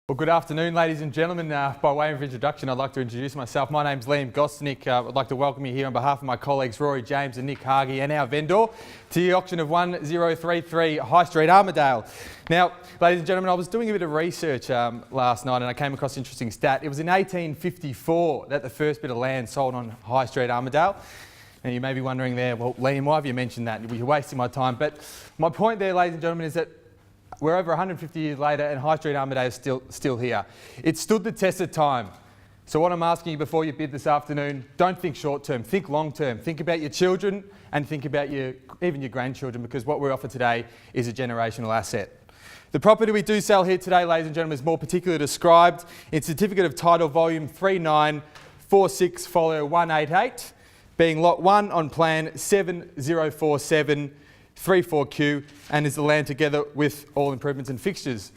Well, good afternoon, ladies and gentlemen. By way of introduction, I'd like to introduce myself. My name's Gostencnik. I'd like to welcome you here on behalf of my colleagues Rory James and Nick Hargie and our vendor to the auction of 1033 High Street, Armadale. Now, ladies and gentlemen, I was doing a bit of research last night and I came across an interesting stat. It was in 1854 that the first bit of land sold on High Street, Armadale. And you may be wondering there, well, Liam, why have you mentioned that? You're wasting my time. But my point there, ladies and gentlemen, is that we're over 150 years later and High Street Armadale is still here. It stood the test of time. So what I'm asking you before you bid this afternoon, don't think short term, think long term. Think about your children and think about even your grandchildren, because what we offer today is a generational asset. The property we do sell here today, ladies and gentlemen, is more particularly described in Certificate of Title Volume 3946 Folio 188, being Lot 1 on Plan 7047 34Q, and is the land together with all improvements and fixtures.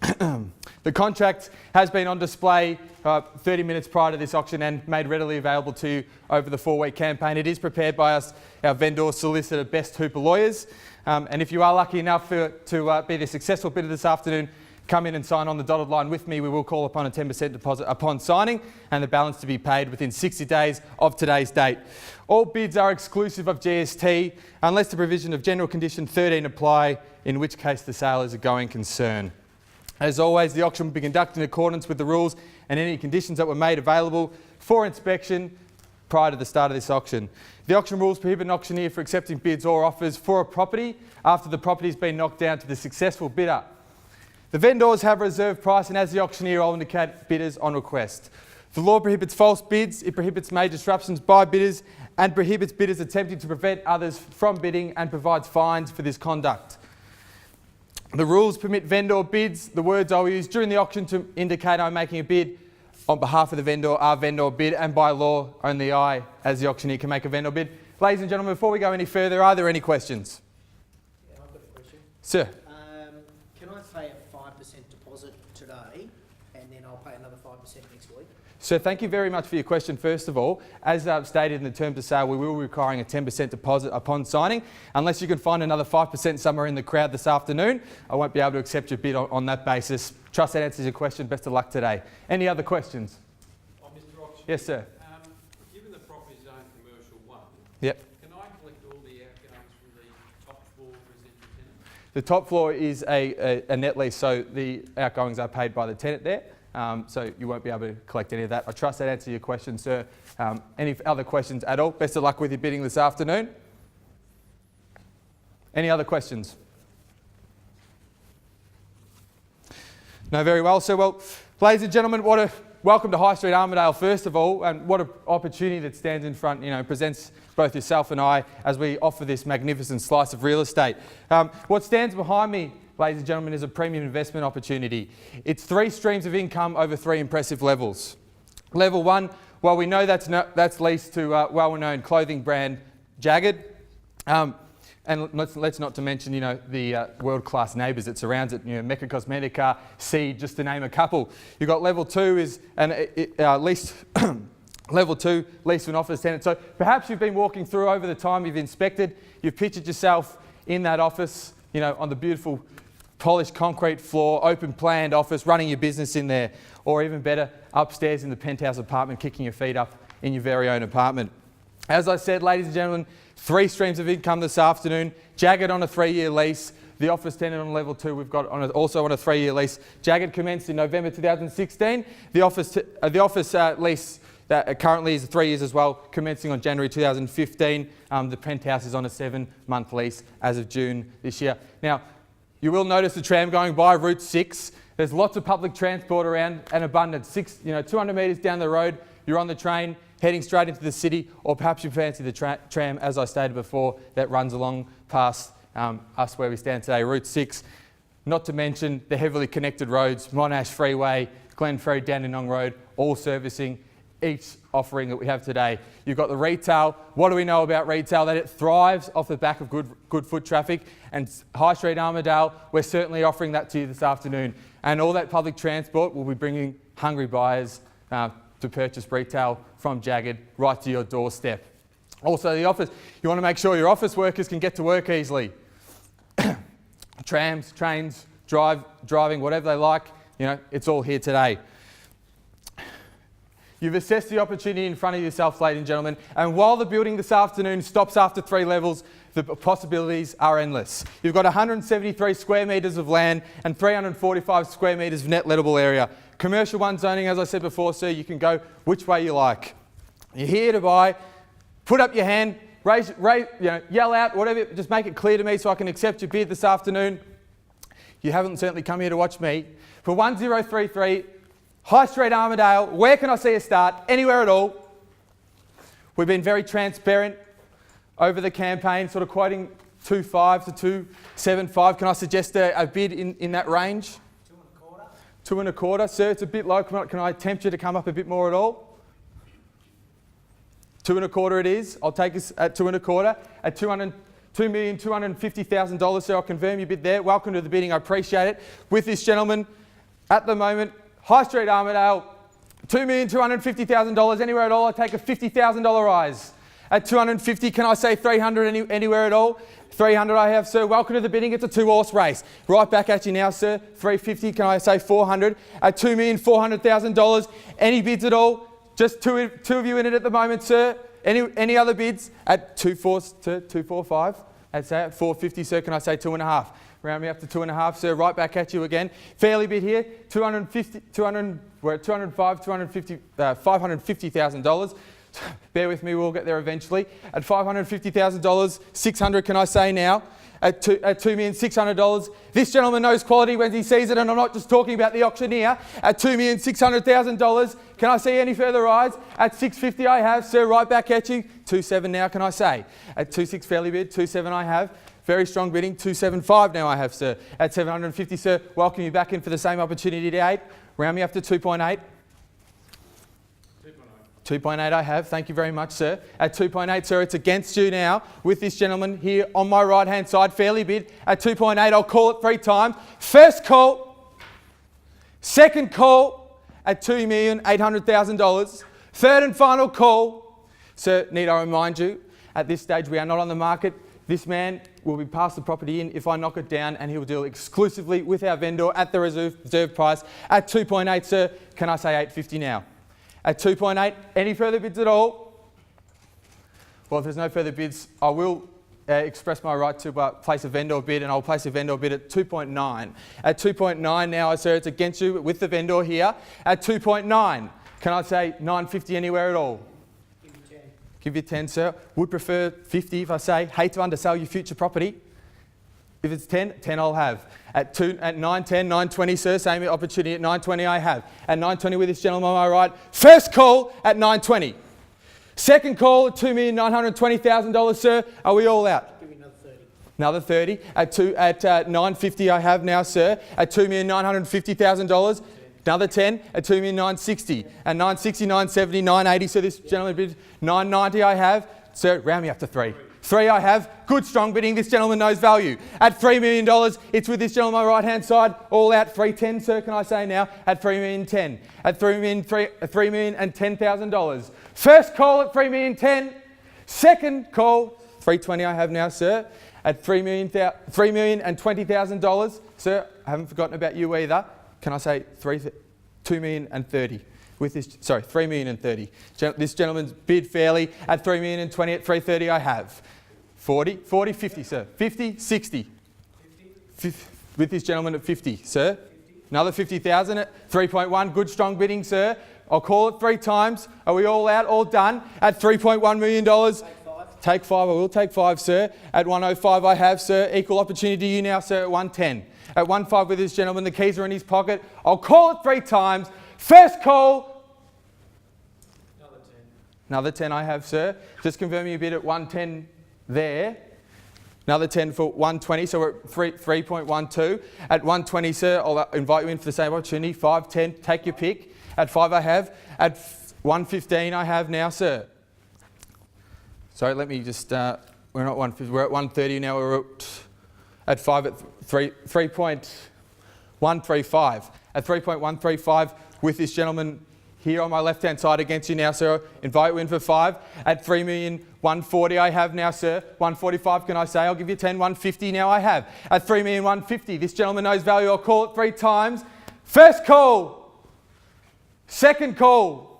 The contract has been on display 30 minutes prior to this auction and made readily available to you over the 4-week campaign. It is prepared by us, our vendor solicitor, Best Hooper Lawyers. And if you are lucky enough to be the successful bidder this afternoon, come in and sign on the dotted line with me. We will call upon a 10% deposit upon signing and the balance to be paid within 60 days of today's date. All bids are exclusive of GST unless the provision of General Condition 13 apply, in which case the sale is a going concern. As always, the auction will be conducted in accordance with the rules and any conditions that were made available for inspection prior to the start of this auction. The auction rules prohibit an auctioneer from accepting bids or offers for a property after the property has been knocked down to the successful bidder. The vendors have a reserve price, and as the auctioneer, I'll indicate bidders on request. The law prohibits false bids, it prohibits major disruptions by bidders, and prohibits bidders attempting to prevent others from bidding, and provides fines for this conduct. The rules permit vendor bids. The words I will use during the auction to indicate I'm making a bid on behalf of the vendor are vendor bid, and by law, only I, as the auctioneer, can make a vendor bid. Ladies and gentlemen, before we go any further, are there any questions? Yeah, I've got a question. Sir. Can I pay a 5% deposit today and then I'll pay another 5% next week? So thank you very much for your question. First of all, as stated in the terms of sale, we will be requiring a 10% deposit upon signing. Unless you can find another 5% somewhere in the crowd this afternoon, I won't be able to accept your bid on that basis. Trust that answers your question. Best of luck today. Any other questions? Oh, Mr. Auctioneer. Yes, sir. Given the property zone commercial 1, yep. Can I collect all the outgoings from the top floor residential tenant? The top floor is a net lease, so the outgoings are paid by the tenant there. So you won't be able to collect any of that. I trust that answers your question, sir. Any other questions at all? Best of luck with your bidding this afternoon. Any other questions? No, very well. So, well, ladies and gentlemen, welcome to High Street Armadale, first of all, and what an opportunity that stands in front, presents both yourself and I as we offer this magnificent slice of real estate. What stands behind me, ladies and gentlemen, is a premium investment opportunity. It's 3 streams of income over 3 impressive levels. Level 1, well, we know that's leased to well-known clothing brand Jagged. And let's not to mention, the world-class neighbours that surrounds it, Mecca Cosmetica, Seed, just to name a couple. You've got level 2 is leased level 2, leased to an office tenant. So perhaps you've been walking through over the time you've inspected, you've pictured yourself in that office, on the beautiful polished concrete floor, open planned office, running your business in there, or even better, upstairs in the penthouse apartment, kicking your feet up in your very own apartment. As I said, ladies and gentlemen, 3 streams of income this afternoon. Jagged on a 3-year lease. The office tenant on level 2 we've got also on a 3-year lease. Jagged commenced in November 2016. The office lease that currently is 3 years as well, commencing on January 2015. The penthouse is on a 7-month lease as of June this year. Now, you will notice the tram going by Route 6. There's lots of public transport around, an abundance. 200 metres down the road, you're on the train, heading straight into the city, or perhaps you fancy the tram, as I stated before, that runs along past us where we stand today, Route 6. Not to mention the heavily connected roads, Monash Freeway, Glenferrie, Dandenong Road, all servicing each offering that we have today. You've got the retail. What do we know about retail? That it thrives off the back of good foot traffic, and High Street Armadale, we're certainly offering that to you this afternoon. And all that public transport will be bringing hungry buyers to purchase retail from Jagged right to your doorstep. Also, the office, you want to make sure your office workers can get to work easily. Trams, trains, driving, whatever they like, You know, it's all here today. You've assessed the opportunity in front of yourself, ladies and gentlemen, and while the building this afternoon stops after 3 levels, the possibilities are endless. You've got 173 square metres of land and 345 square metres of net lettable area. Commercial 1 zoning, as I said before, sir, you can go which way you like. You're here to buy, put up your hand, yell out, whatever, just make it clear to me so I can accept your bid this afternoon. You haven't certainly come here to watch me. For 1033 High Street, Armadale, where can I see a start? Anywhere at all. We've been very transparent over the campaign, sort of quoting 2.5 to 2.75. Can I suggest a bid in that range? 2.25. 2.25, sir, it's a bit low. Can I tempt you to come up a bit more at all? 2.25 it is. I'll take us at 2.25. At $2,250,000, sir, I'll confirm your bid there. Welcome to the bidding, I appreciate it. With this gentleman, at the moment, High Street, Armadale, $2,250,000, anywhere at all, I take a $50,000 rise. At 250, can I say 300 anywhere at all? 300 I have, sir. Welcome to the bidding. It's a 2-horse race. Right back at you now, sir. 350, can I say 400? At $2,400,000, any bids at all? Just two of you in it at the moment, sir. Any other bids? At 245, I'd say at 450, sir. Can I say 2.5? Round me up to 2.5, sir. Right back at you again. Fairly bid here. We're at $550,000. Bear with me, we'll get there eventually. At $550,000, 600 can I say now? At $2,600,000. This gentleman knows quality when he sees it, and I'm not just talking about the auctioneer. At $2,600,000, can I see any further rise? At $650 I have, sir. Right back at you. 2.7 now, can I say? At 2.6 fairly bid. 2.7 I have. Very strong bidding. 2.75 now I have, sir. At 750, sir. Welcome you back in for the same opportunity to 8. Round me up to 2.8. 2.8 I have. Thank you very much, sir. At 2.8, sir, it's against you now with this gentleman here on my right-hand side. Fairly bid. At 2.8, I'll call it 3 times. First call. Second call at $2,800,000. Third and final call. Sir, need I remind you, at this stage we are not on the market. This man will be passed the property in if I knock it down, and he will deal exclusively with our vendor at the reserve price at 2.8, sir. Can I say 8.50 now? At 2.8, any further bids at all? Well, if there's no further bids, I will express my right to place a vendor bid, and I'll place a vendor bid at 2.9. At 2.9 now, sir, it's against you with the vendor here. At 2.9, can I say 9.50 anywhere at all? Give you 10, sir. Would prefer 50 if I say, hate to undersell your future property. If it's 10, 10 I'll have. At 9.10, 9.20, sir, same opportunity at 9.20 I have. At 9.20 with this gentleman on my right. First call at 9.20. Second call at $2,920,000, sir. Are we all out? Give me another 30. Another 30. At 9.50 I have now, sir. At $2,950,000. Another 10 at $2,960,000. At 9.60, 9.70, 9.80. So this gentleman bid 9.90 I have. Sir, round me up to 3. 3 I have. Good strong bidding. This gentleman knows value. At $3 million, it's with this gentleman on my right hand side. All out 310, sir, can I say now? At $3,010,000. At $3,010,000. First call at $3,010,000. Second call, $320 I have now, sir. At $3,020,000. Sir, I haven't forgotten about you either. Can I say $2,030,000 with this? Sorry, $3,030,000. This gentleman's bid fairly at $3,020,000 at $330 I have. 40, 50, sir. 50, 60. 50. With this gentleman at 50, sir. 50. Another 50,000 at 3.1. Good strong bidding, sir. I'll call it 3 times. Are we all out? All done? At $3.1 million. Take 5. I will take 5, sir. At 105 I have, sir. Equal opportunity to you now, sir, at 110. At 1.5 with this gentleman, the keys are in his pocket. I'll call it 3 times. First call. Another 10. Another 10 I have, sir. Just confirming a bid at 110 there. Another 10 for 120, so we're at 3.12. At 120, sir, I'll invite you in for the same opportunity. 5, 10, take your pick. At 5 I have. At 115 I have now, sir. Sorry, let me just, we're not 150, we're at 130 now. We're at 5 at 3.135. At 3.135 with this gentleman here on my left-hand side against you now, sir. Invite you in for 5. At $3,140,000 I have now, sir. 145 can I say? I'll give you 10. 150 now I have. At $3,150,000, this gentleman knows value. I'll call it 3 times. First call. Second call.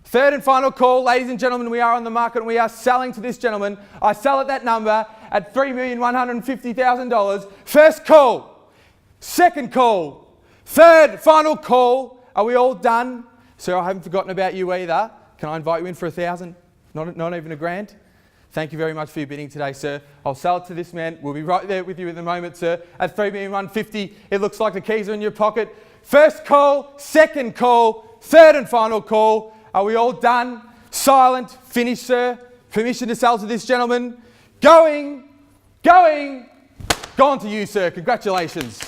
Third and final call. Ladies and gentlemen, we are on the market and we are selling to this gentleman. I sell at that number at $3,150,000. First call. Second call. Third, final call. Are we all done? Sir, I haven't forgotten about you either. Can I invite you in for $1,000? Not even $1,000? Thank you very much for your bidding today, sir. I'll sell it to this man. We'll be right there with you in the moment, sir. At $3,150,000, it looks like the keys are in your pocket. First call, second call, third and final call. Are we all done? Silent, finished, sir. Permission to sell to this gentleman. Gone to you, sir. Congratulations.